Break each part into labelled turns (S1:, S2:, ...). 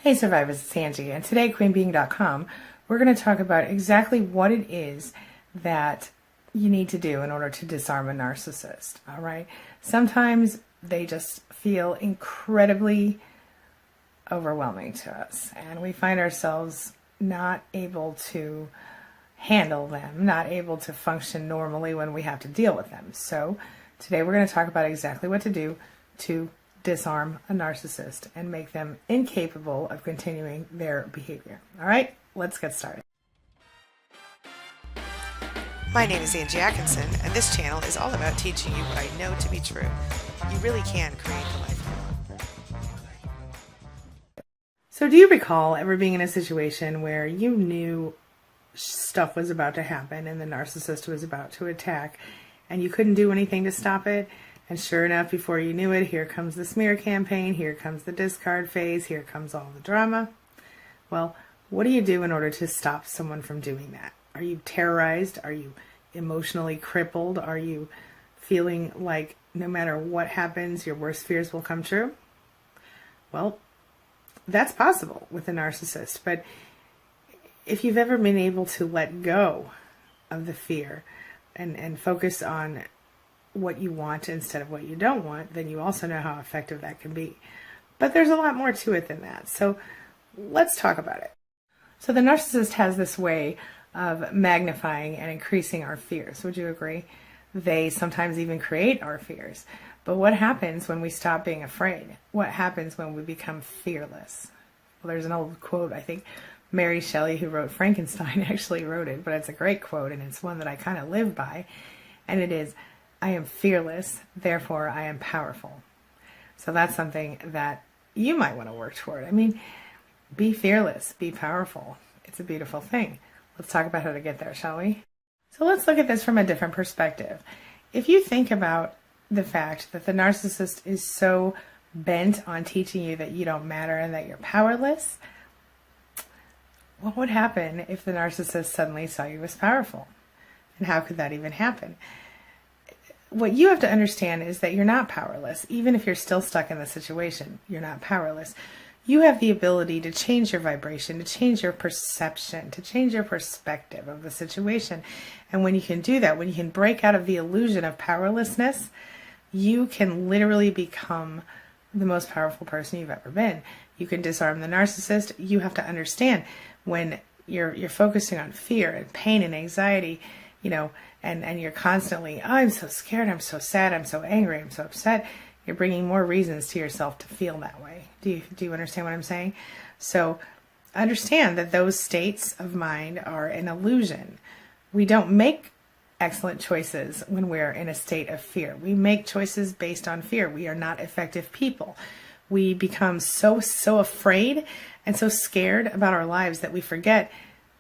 S1: Hey survivors, it's Angie, and today at queenbeing.com we're going to talk about exactly what it is that you need to do in order to disarm a narcissist. Alright, sometimes they just feel incredibly overwhelming to us, and we find ourselves not able to handle them, not able to function normally when we have to deal with them. So today we're going to talk about exactly what to do to disarm a narcissist and make them incapable of continuing their behavior. All right, let's get started.
S2: My name is Angie Atkinson, and this channel is all about teaching you what I know to be true. You really can create the life you want.
S1: So do you recall ever being in a situation where you knew stuff was about to happen and the narcissist was about to attack and you couldn't do anything to stop it? And sure enough, before you knew it, here comes the smear campaign, here comes the discard phase, here comes all the drama. Well, what do you do in order to stop someone from doing that? Are you terrorized? Are you emotionally crippled? Are you feeling like no matter what happens, your worst fears will come true? Well, that's possible with a narcissist. But if you've ever been able to let go of the fear and focus on what you want instead of what you don't want, then you also know how effective that can be. But there's a lot more to it than that. So let's talk about it. So the narcissist has this way of magnifying and increasing our fears. Would you agree? They sometimes even create our fears. But what happens when we stop being afraid? What happens when we become fearless? Well, there's an old quote, I think Mary Shelley, who wrote Frankenstein, actually wrote it, but it's a great quote, and it's one that I kind of live by. And it is, I am fearless, therefore I am powerful. So that's something that you might want to work toward. I mean, be fearless, be powerful. It's a beautiful thing. Let's talk about how to get there, shall we? So let's look at this from a different perspective. If you think about the fact that the narcissist is so bent on teaching you that you don't matter and that you're powerless, what would happen if the narcissist suddenly saw you as powerful? And how could that even happen? What you have to understand is that you're not powerless. Even if you're still stuck in the situation, you're not powerless. You have the ability to change your vibration, to change your perception, to change your perspective of the situation. And when you can do that, when you can break out of the illusion of powerlessness, you can literally become the most powerful person you've ever been. You can disarm the narcissist. You have to understand when you're focusing on fear and pain and anxiety, and you're constantly, oh, I'm so scared, I'm so sad, I'm so angry, I'm so upset. You're bringing more reasons to yourself to feel that way. Do you understand what I'm saying? So understand that those states of mind are an illusion. We don't make excellent choices when we're in a state of fear. We make choices based on fear. We are not effective people. We become so afraid and so scared about our lives that we forget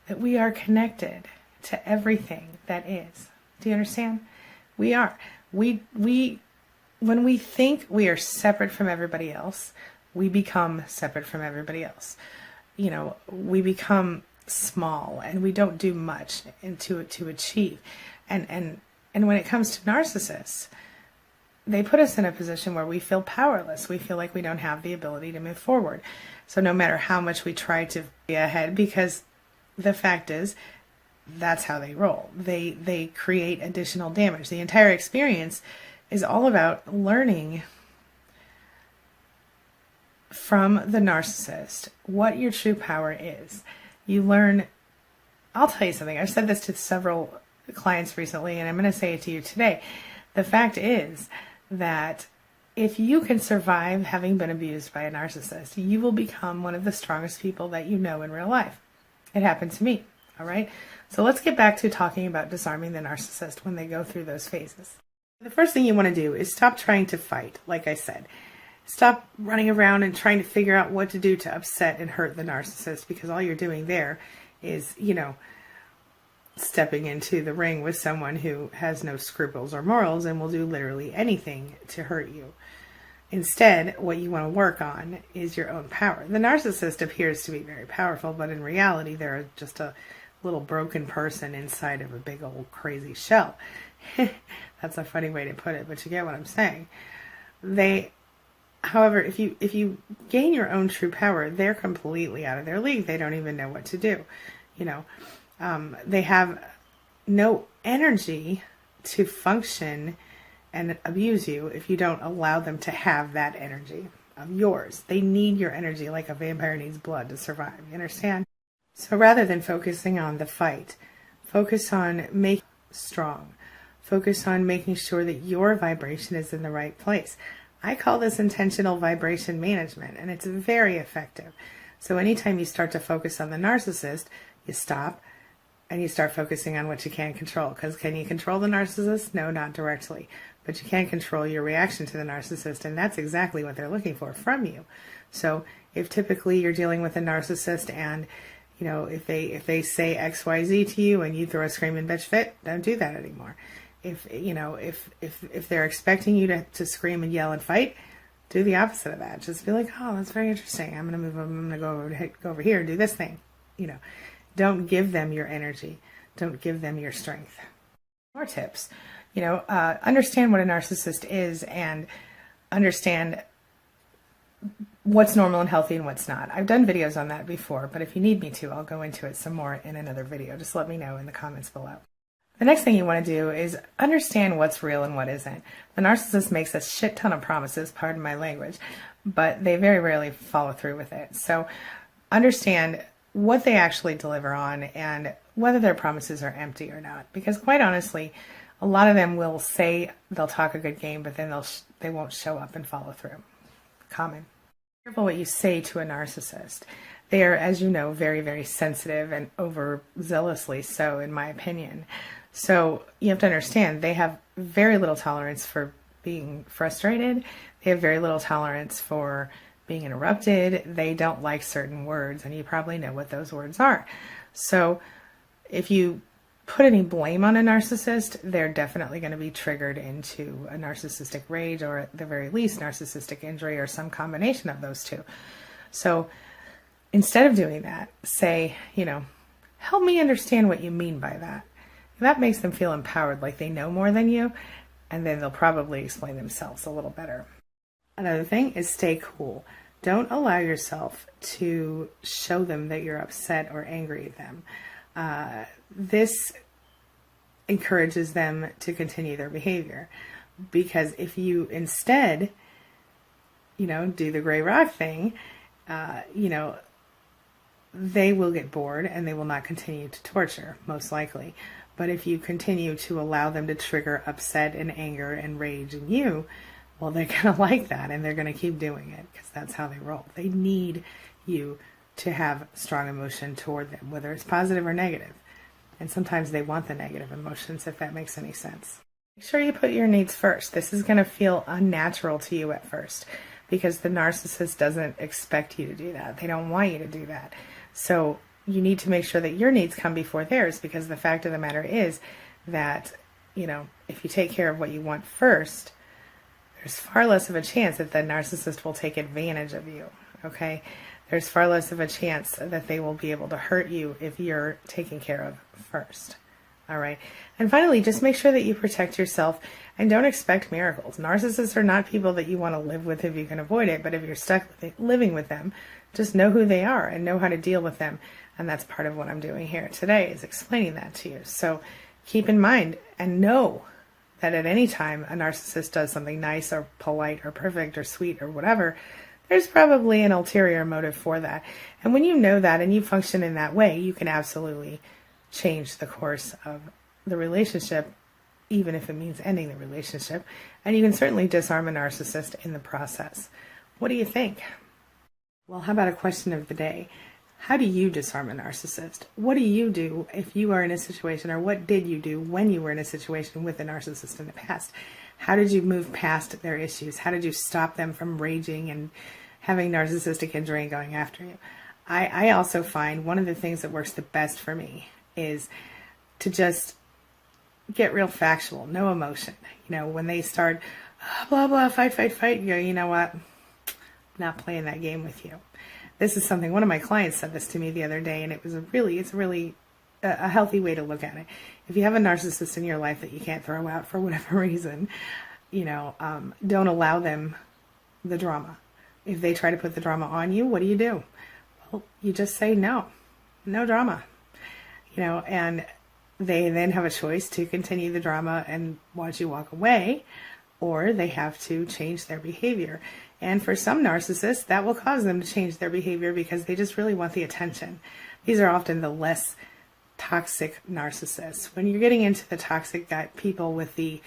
S1: that we are connected to everything that is. Do you understand? We are. When we think we are separate from everybody else, we become separate from everybody else. We become small and we don't do much to achieve. And when it comes to narcissists, they put us in a position where we feel powerless. We feel like we don't have the ability to move forward. So no matter how much we try to be ahead, because the fact is, that's how they roll. They create additional damage. The entire experience is all about learning from the narcissist what your true power is. You learn, I'll tell you something. I've said this to several clients recently, and I'm going to say it to you today. The fact is that if you can survive having been abused by a narcissist, you will become one of the strongest people that you know in real life. It happened to me. All right. So let's get back to talking about disarming the narcissist when they go through those phases. The first thing you want to do is stop trying to fight. Like I said, stop running around and trying to figure out what to do to upset and hurt the narcissist, because all you're doing there is, stepping into the ring with someone who has no scruples or morals and will do literally anything to hurt you. Instead, what you want to work on is your own power. The narcissist appears to be very powerful, but in reality, they're just a little broken person inside of a big old crazy shell. That's a funny way to put it, but you get what I'm saying. They However, if you gain your own true power, they're completely out of their league. They don't even know what to do. They have no energy to function and abuse you if you don't allow them to have that energy of yours. They need your energy like a vampire needs blood to survive. You understand? So rather than focusing on the fight, focus on making strong. Focus on making sure that your vibration is in the right place. I call this intentional vibration management, and it's very effective. So anytime you start to focus on the narcissist, you stop and you start focusing on what you can control. Because can you control the narcissist? No, not directly. But you can control your reaction to the narcissist, and that's exactly what they're looking for from you. So if typically you're dealing with a narcissist and if they say XYZ to you and you throw a screaming bitch fit, don't do that anymore. If they're expecting you to scream and yell and fight, do the opposite of that. Just be like, oh, that's very interesting. I'm going to go over here and do this thing. Don't give them your energy. Don't give them your strength. More tips. Understand what a narcissist is and understand what's normal and healthy and what's not. I've done videos on that before, but if you need me to, I'll go into it some more in another video. Just let me know in the comments below. The next thing you want to do is understand what's real and what isn't. The narcissist makes a shit ton of promises, pardon my language, but they very rarely follow through with it. So understand what they actually deliver on and whether their promises are empty or not. Because quite honestly, a lot of them will say they'll talk a good game, but then they won't show up and follow through. Common. Be careful what you say to a narcissist. They are, as you know, very, very sensitive and overzealously so, in my opinion. So you have to understand they have very little tolerance for being frustrated. They have very little tolerance for being interrupted. They don't like certain words, and you probably know what those words are. So if you put any blame on a narcissist, they're definitely going to be triggered into a narcissistic rage, or at the very least narcissistic injury, or some combination of those two. So instead of doing that, say, help me understand what you mean by that. That makes them feel empowered, like they know more than you, and then they'll probably explain themselves a little better. Another thing is stay cool. Don't allow yourself to show them that you're upset or angry at them. This encourages them to continue their behavior, because if you instead, do the gray rock thing, they will get bored and they will not continue to torture, most likely. But if you continue to allow them to trigger upset and anger and rage in you, well, they're going to like that and they're going to keep doing it, because that's how they roll. They need you to have strong emotion toward them, whether it's positive or negative. And sometimes they want the negative emotions, if that makes any sense. Make sure you put your needs first. This is going to feel unnatural to you at first, because the narcissist doesn't expect you to do that. They don't want you to do that. So you need to make sure that your needs come before theirs, because the fact of the matter is that, if you take care of what you want first, there's far less of a chance that the narcissist will take advantage of you, okay? There's far less of a chance that they will be able to hurt you if you're taken care of first, all right? And finally, just make sure that you protect yourself and don't expect miracles. Narcissists are not people that you want to live with if you can avoid it, but if you're stuck living with them, just know who they are and know how to deal with them. And that's part of what I'm doing here today, is explaining that to you. So keep in mind and know that at any time a narcissist does something nice or polite or perfect or sweet or whatever, there's probably an ulterior motive for that. And when you know that and you function in that way, you can absolutely change the course of the relationship, even if it means ending the relationship. And you can certainly disarm a narcissist in the process. What do you think? Well, how about a question of the day? How do you disarm a narcissist? What do you do if you are in a situation, or what did you do when you were in a situation with a narcissist in the past? How did you move past their issues? How did you stop them from raging and having narcissistic injury and going after you? I also find one of the things that works the best for me is to just get real factual, no emotion. When they start, blah, blah, fight, you go, you know what? I'm not playing that game with you. This is something, one of my clients said this to me the other day, and it's really a healthy way to look at it. If you have a narcissist in your life that you can't throw out for whatever reason, don't allow them the drama. If they try to put the drama on you, what do? Well, you just say no drama, and they then have a choice to continue the drama and watch you walk away, or they have to change their behavior. And for some narcissists, that will cause them to change their behavior because they just really want the attention. These are often the less toxic narcissists. When you're getting into the toxic people with the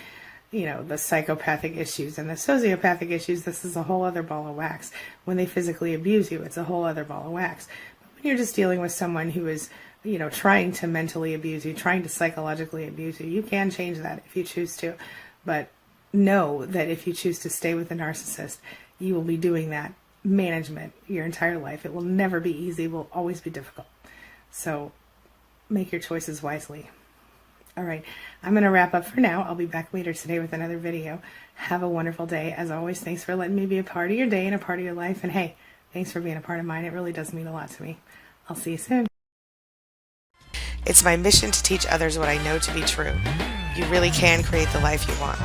S1: psychopathic issues and the sociopathic issues, this is a whole other ball of wax. When they physically abuse you, it's a whole other ball of wax. But when you're just dealing with someone who is, trying to mentally abuse you, trying to psychologically abuse you, you can change that if you choose to. But know that if you choose to stay with the narcissist, you will be doing that management your entire life. It will never be easy. It will always be difficult. So make your choices wisely. All right, I'm going to wrap up for now. I'll be back later today with another video. Have a wonderful day. As always, thanks for letting me be a part of your day and a part of your life. And hey, thanks for being a part of mine. It really does mean a lot to me. I'll see you soon.
S2: It's my mission to teach others what I know to be true. You really can create the life you want.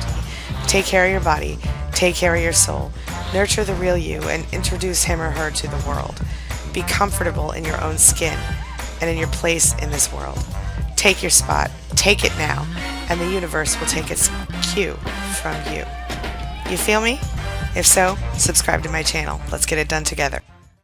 S2: Take care of your body, take care of your soul, nurture the real you, and introduce him or her to the world. Be comfortable in your own skin and in your place in this world. Take your spot, take it now, and the universe will take its cue from you. You feel me? If so, subscribe to my channel. Let's get it done together.